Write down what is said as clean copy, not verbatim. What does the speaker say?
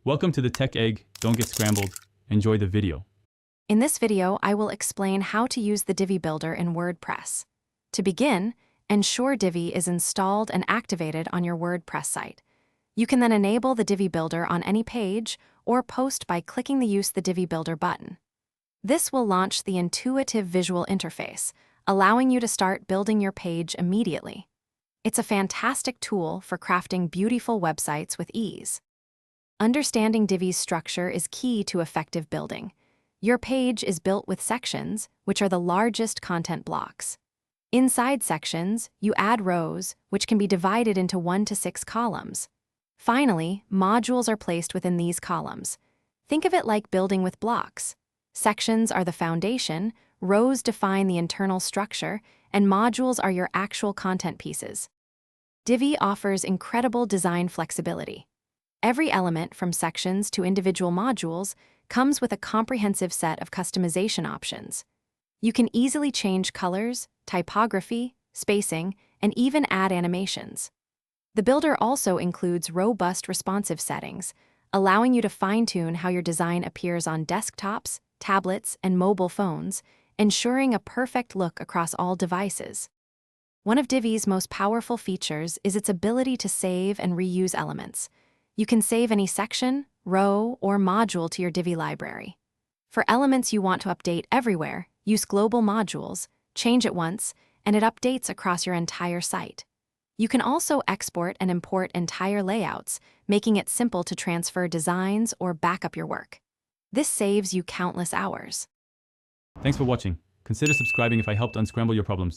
Welcome to the Tech Egg. Don't get scrambled. Enjoy the video. In this video, I will explain how to use the Divi Builder in WordPress. To begin, ensure Divi is installed and activated on your WordPress site. You can then enable the Divi Builder on any page or post by clicking the Use the Divi Builder button. This will launch the intuitive visual interface, allowing you to start building your page immediately. It's a fantastic tool for crafting beautiful websites with ease. Understanding Divi's structure is key to effective building. Your page is built with sections, which are the largest content blocks. Inside sections, you add rows, which can be divided into 1 to 6 columns. Finally, modules are placed within these columns. Think of it like building with blocks. Sections are the foundation, rows define the internal structure, and modules are your actual content pieces. Divi offers incredible design flexibility. Every element, from sections to individual modules, comes with a comprehensive set of customization options. You can easily change colors, typography, spacing, and even add animations. The builder also includes robust responsive settings, allowing you to fine-tune how your design appears on desktops, tablets, and mobile phones, ensuring a perfect look across all devices. One of Divi's most powerful features is its ability to save and reuse elements. You can save any section, row, or module to your Divi library. For elements you want to update everywhere, use global modules, change it once, and it updates across your entire site. You can also export and import entire layouts, making it simple to transfer designs or back up your work. This saves you countless hours. Thanks for watching. Consider subscribing if I helped unscramble your problems.